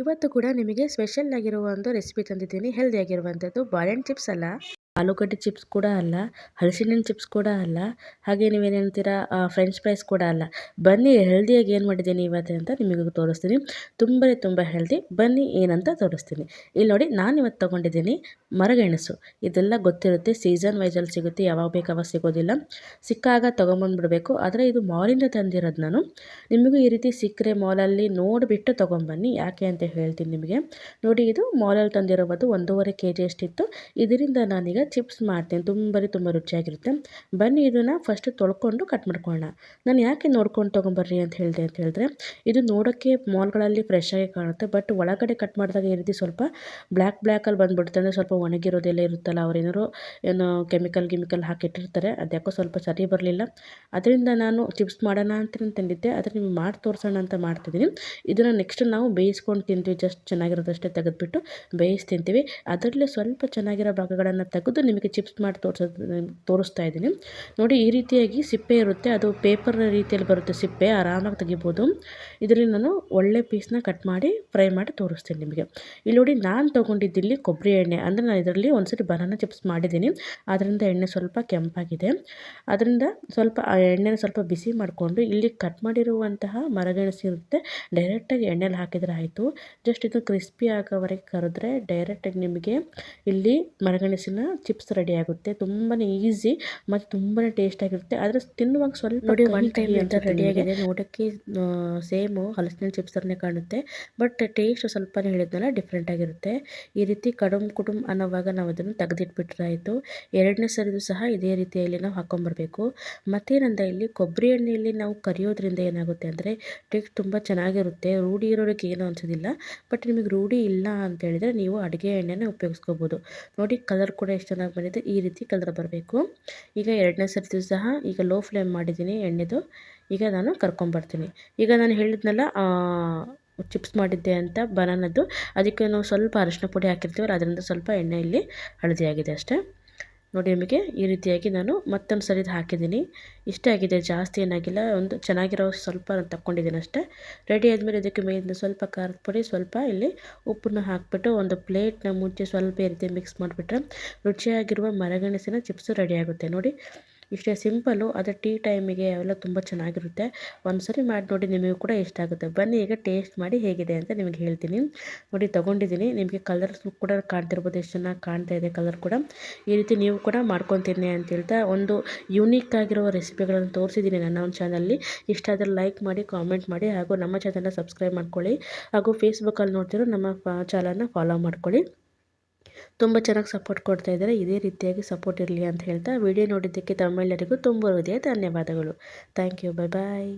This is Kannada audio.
ಇವತ್ತು ಕೂಡ ನಿಮಗೆ ಸ್ಪೆಷಲ್ ಆಗಿರುವ ಒಂದು ರೆಸಿಪಿ ತಂದಿದ್ದೀನಿ. ಹೆಲ್ದಿ ಆಗಿರುವಂಥದ್ದು ಬಾಳೆಹಣ್ಣು ಚಿಪ್ಸ್ ಅಲ್ಲ, ಆಲೂಗಡ್ಡೆ ಚಿಪ್ಸ್ ಕೂಡ ಅಲ್ಲ, ಹಲಸಿನಹಣ್ಣು ಚಿಪ್ಸ್ ಕೂಡ ಅಲ್ಲ, ಹಾಗೆ ನೀವೇನಂತೀರಾ ಫ್ರೆಂಚ್ ಫ್ರೈಸ್ ಕೂಡ ಅಲ್ಲ. ಬನ್ನಿ ಹೆಲ್ದಿಯಾಗಿ ಏನು ಮಾಡಿದ್ದೀನಿ ಇವತ್ತು ಅಂತ ನಿಮಗೆ ತೋರಿಸ್ತೀನಿ. ತುಂಬ ಹೆಲ್ದಿ. ಬನ್ನಿ ಏನಂತ ತೋರಿಸ್ತೀನಿ. ಇಲ್ಲಿ ನೋಡಿ, ನಾನು ಇವತ್ತು ತೊಗೊಂಡಿದ್ದೀನಿ ಮರಗೆಣಸು. ಇದೆಲ್ಲ ಗೊತ್ತಿರುತ್ತೆ, ಸೀಸನ್ ವೈಸಲ್ಲಿ ಸಿಗುತ್ತೆ, ಯಾವಾಗ ಬೇಕು ಅವಾಗ ಸಿಗೋದಿಲ್ಲ. ಸಿಕ್ಕಾಗ ತೊಗೊಂಬಂದ್ಬಿಡ್ಬೇಕು. ಆದರೆ ಇದು ಮಾಲಿಂದ ತಂದಿರೋದು ನಾನು. ನಿಮಗೂ ಈ ರೀತಿ ಸಿಕ್ಕರೆ ಮಾಲಲ್ಲಿ ನೋಡಿಬಿಟ್ಟು ತೊಗೊಂಬನ್ನಿ. ಯಾಕೆ ಅಂತ ಹೇಳ್ತೀನಿ ನಿಮಗೆ. ನೋಡಿ, ಇದು ಮಾಲಲ್ಲಿ ತಂದಿರೋದು 1.5 kg ಅಷ್ಟಿತ್ತು. ಇದರಿಂದ ನಾನೀಗ ಚಿಪ್ಸ್ ಮಾಡ್ತೀನಿ. ತುಂಬ ರುಚಿಯಾಗಿರುತ್ತೆ. ಬನ್ನಿ ಇದನ್ನು ಫಸ್ಟ್ ತೊಳ್ಕೊಂಡು ಕಟ್ ಮಾಡ್ಕೊಳ್ಳೋಣ. ನಾನು ಯಾಕೆ ನೋಡ್ಕೊಂಡು ತೊಗೊಂಬರ್ರಿ ಅಂತ ಹೇಳಿದ್ರೆ ಇದು ನೋಡೋಕ್ಕೆ ಮಾಲ್ಗಳಲ್ಲಿ ಫ್ರೆಶ್ ಆಗಿ ಕಾಣುತ್ತೆ. ಬಟ್ ಒಳಗಡೆ ಕಟ್ ಮಾಡಿದಾಗ ಈ ರೀತಿ ಸ್ವಲ್ಪ ಬ್ಲ್ಯಾಕಲ್ಲಿ ಬಂದುಬಿಡುತ್ತೆ. ಅಂದರೆ ಸ್ವಲ್ಪ ಒಣಗಿರೋದೆಲ್ಲ ಇರುತ್ತಲ್ಲ, ಅವ್ರೇನಾರು ಏನು ಕೆಮಿಕಲ್ ಹಾಕಿಟ್ಟಿರ್ತಾರೆ. ಅದ್ಯಾಕೋ ಸ್ವಲ್ಪ ಸರಿ ಬರಲಿಲ್ಲ. ಅದರಿಂದ ನಾನು ಚಿಪ್ಸ್ ಮಾಡೋಣ ಅಂತ ತಂದಿದ್ದೆ. ಆದರೆ ನಿಮ್ಗೆ ಮಾಡಿ ತೋರಿಸೋಣ ಅಂತ ಮಾಡ್ತಿದ್ದೀನಿ. ಇದನ್ನು ನೆಕ್ಸ್ಟ್ ನಾವು ಬೇಯಿಸ್ಕೊಂಡು ತಿಂತೀವಿ. ಜಸ್ಟ್ ಚೆನ್ನಾಗಿರೋದಷ್ಟೇ ತೆಗೆದುಬಿಟ್ಟು ಬೇಯಿಸಿ ತಿಂತೀವಿ. ಅದರಲ್ಲೇ ಸ್ವಲ್ಪ ಚೆನ್ನಾಗಿರೋ ಭಾಗಗಳನ್ನು ತೆಗೆದು ನಿಮಗೆ ಚಿಪ್ಸ್ ಮಾಡಿ ತೋರಿಸ್ತಾ ಇದ್ದೀನಿ. ನೋಡಿ, ಈ ರೀತಿಯಾಗಿ ಸಿಪ್ಪೆ ಇರುತ್ತೆ. ಅದು ಪೇಪರ್ ರೀತಿಯಲ್ಲಿ ಬರುತ್ತೆ ಸಿಪ್ಪೆ, ಆರಾಮಾಗಿ ತೆಗಿಬೋದು. ಇದರಲ್ಲಿ ನಾನು ಒಳ್ಳೆ ಪೀಸ್ನ ಕಟ್ ಮಾಡಿ ಫ್ರೈ ಮಾಡಿ ತೋರಿಸ್ತೀನಿ ನಿಮಗೆ. ಇಲ್ಲಿ ನೋಡಿ, ನಾನು ತೊಗೊಂಡಿದ್ದಿಲ್ಲಿ ಕೊಬ್ಬರಿ ಎಣ್ಣೆ. ಅಂದರೆ ನಾನು ಇದರಲ್ಲಿ ಒಂದ್ಸರಿ ಬನಾನಾ ಚಿಪ್ಸ್ ಮಾಡಿದ್ದೀನಿ. ಅದರಿಂದ ಎಣ್ಣೆ ಸ್ವಲ್ಪ ಕೆಂಪಾಗಿದೆ. ಅದರಿಂದ ಸ್ವಲ್ಪ ಆ ಎಣ್ಣೆನ ಸ್ವಲ್ಪ ಬಿಸಿ ಮಾಡಿಕೊಂಡು ಇಲ್ಲಿ ಕಟ್ ಮಾಡಿರುವಂತಹ ಮರಗೆಣಸು ಇರುತ್ತೆ, ಡೈರೆಕ್ಟಾಗಿ ಎಣ್ಣೆಲಿ ಹಾಕಿದರೆ ಆಯಿತು. ಜಸ್ಟ್ ಇದು ಕ್ರಿಸ್ಪಿ ಆಗೋವರೆಗೆ ಕರೆದ್ರೆ ಡೈರೆಕ್ಟಾಗಿ ನಿಮಗೆ ಇಲ್ಲಿ ಮರಗೆಣಸಿನ ಚಿಪ್ಸ್ ರೆಡಿ ಆಗುತ್ತೆ. ತುಂಬಾ ಈಸಿ ಮತ್ತು ತುಂಬಾ ಟೇಸ್ಟಾಗಿರುತ್ತೆ. ಆದರೆ ತಿನ್ನುವಾಗ ಸ್ವಲ್ಪ ನೋಡಿ, ಒನ್ ಟೈಮ್ ಅಂತ ರೆಡಿಯಾಗಿದೆ. ನೋಡೋಕ್ಕೆ ಸೇಮು ಹಲಸಿನ ಚಿಪ್ಸ್ ಥರನೇ ಕಾಣುತ್ತೆ. ಬಟ್ ಟೇಸ್ಟ್ ಸ್ವಲ್ಪನೇ ಹೇಳಿದ್ನಲ್ಲ, ಡಿಫ್ರೆಂಟ್ ಆಗಿರುತ್ತೆ. ಈ ರೀತಿ ಕುಟುಂಬ ಅನ್ನೋವಾಗ ನಾವು ಅದನ್ನು ತೆಗೆದಿಟ್ಬಿಟ್ರೆ ಆಯಿತು. ಎರಡನೇ ಸರಿದು ಸಹ ಇದೇ ರೀತಿಯಲ್ಲಿ ನಾವು ಹಾಕ್ಕೊಂಬರ್ಬೇಕು. ಮತ್ತೇನಂದ, ಇಲ್ಲಿ ಕೊಬ್ಬರಿ ಎಣ್ಣೆಯಲ್ಲಿ ನಾವು ಕರಿಯೋದ್ರಿಂದ ಏನಾಗುತ್ತೆ ಅಂದರೆ ಟೇಸ್ಟ್ ತುಂಬ ಚೆನ್ನಾಗಿರುತ್ತೆ. ರೂಢಿ ಇರೋರಿಗೆ ಏನೂ ಅನ್ಸೋದಿಲ್ಲ. ಬಟ್ ನಿಮಗೆ ರೂಢಿ ಇಲ್ಲ ಅಂತ ಹೇಳಿದರೆ ನೀವು ಅಡುಗೆ ಎಣ್ಣೆನ ಉಪಯೋಗಿಸ್ಕೋಬೋದು. ನೋಡಿ, ಕಲರ್ ಕೂಡ ಎಷ್ಟು ಚೆನ್ನಾಗಿ ಬಂದಿದೆ. ಈ ರೀತಿ ಕಲರ್ ಬರಬೇಕು. ಈಗ ಎರಡನೇ ಸರ್ತಿ ಸಹ ಈಗ ಲೋ ಫ್ಲೇಮ್ ಮಾಡಿದ್ದೀನಿ ಎಣ್ಣೆದು. ಈಗ ನಾನು ಕರ್ಕೊಂಬರ್ತೀನಿ. ಈಗ ನಾನು ಹೇಳಿದ್ನಲ್ಲ ಚಿಪ್ಸ್ ಮಾಡಿದ್ದೆ ಅಂತ ಬನಾನದ್ದು, ಅದಕ್ಕೆ ನಾವು ಸ್ವಲ್ಪ ಅರಿಶಿನ ಪುಡಿ ಹಾಕಿರ್ತೀವಲ್ಲ, ಅದರಿಂದ ಸ್ವಲ್ಪ ಎಣ್ಣೆಯಲ್ಲಿ ಹಳದಿ ಆಗಿದೆ ಅಷ್ಟೇ. ನೋಡಿ, ನಿಮಗೆ ಈ ರೀತಿಯಾಗಿ ನಾನು ಮತ್ತೊಂದು ಸರಿದು ಹಾಕಿದ್ದೀನಿ. ಇಷ್ಟೇ ಆಗಿದೆ, ಜಾಸ್ತಿ ಏನಾಗಿಲ್ಲ. ಒಂದು ಚೆನ್ನಾಗಿರೋ ಸ್ವಲ್ಪ ತಗೊಂಡಿದ್ದೀನಿ ಅಷ್ಟೇ. ರೆಡಿ ಆದಮೇಲೆ ಇದಕ್ಕೆ ಮೇಲಿಂದ ಸ್ವಲ್ಪ ಖಾರದ ಪುಡಿ, ಸ್ವಲ್ಪ ಇಲ್ಲಿ ಉಪ್ಪನ್ನು ಹಾಕಿಬಿಟ್ಟು ಒಂದು ಪ್ಲೇಟ್ನ ಮುಚ್ಚಿ ಸ್ವಲ್ಪ ಈ ರೀತಿ ಮಿಕ್ಸ್ ಮಾಡಿಬಿಟ್ರೆ ರುಚಿಯಾಗಿರುವ ಮರಗೆಣಸಿನ ಚಿಪ್ಸು ರೆಡಿ ಆಗುತ್ತೆ. ನೋಡಿ, ಇಷ್ಟೇ ಸಿಂಪಲ್ಲು. ಆದರೆ ಟೀ ಟೈಮಿಗೆ ಅವೆಲ್ಲ ತುಂಬ ಚೆನ್ನಾಗಿರುತ್ತೆ. ಒಂದ್ಸರಿ ಮಾಡಿ ನೋಡಿ, ನಿಮಗೂ ಕೂಡ ಇಷ್ಟ ಆಗುತ್ತೆ. ಬನ್ನಿ ಈಗ ಟೇಸ್ಟ್ ಮಾಡಿ ಹೇಗಿದೆ ಅಂತ ನಿಮಗೆ ಹೇಳ್ತೀನಿ. ನೋಡಿ, ತೊಗೊಂಡಿದ್ದೀನಿ. ನಿಮಗೆ ಕಲರ್ ಕೂಡ ಕಾಣ್ತಿರ್ಬೋದು, ಎಷ್ಟು ಚೆನ್ನಾಗಿ ಕಾಣ್ತಾ ಇದೆ ಕಲರ್ ಕೂಡ. ಈ ರೀತಿ ನೀವು ಕೂಡ ಮಾಡ್ಕೊತೀನಿ ಅಂತ ಹೇಳ್ತಾ ಒಂದು ಯೂನಿಕ್ ಆಗಿರೋ ರೆಸಿಪಿಗಳನ್ನು ತೋರಿಸಿದ್ದೀನಿ ನನ್ನ ಒಂದು ಚಾನಲ್ಲಿ. ಇಷ್ಟ ಆದರೆ ಲೈಕ್ ಮಾಡಿ, ಕಾಮೆಂಟ್ ಮಾಡಿ, ಹಾಗೂ ನಮ್ಮ ಚಾನಲ್ನ ಸಬ್ಸ್ಕ್ರೈಬ್ ಮಾಡ್ಕೊಳ್ಳಿ. ಹಾಗೂ ಫೇಸ್ಬುಕ್ಕಲ್ಲಿ ನೋಡ್ತಿರೋ ನಮ್ಮ ಚಾನಲ್ನ ಫಾಲೋ ಮಾಡ್ಕೊಳ್ಳಿ. ತುಂಬ ಚೆನ್ನಾಗಿ ಸಪೋರ್ಟ್ ಕೊಡ್ತಾ ಇದ್ದಾರೆ. ಇದೇ ರೀತಿಯಾಗಿ ಸಪೋರ್ಟ್ ಇರಲಿ ಅಂತ ಹೇಳ್ತಾ, ವಿಡಿಯೋ ನೋಡಿದ್ದಕ್ಕೆ ತಮ್ಮೆಲ್ಲರಿಗೂ ತುಂಬ ಹೃದಯ ಧನ್ಯವಾದಗಳು. Thank you. ಬಾಯ್.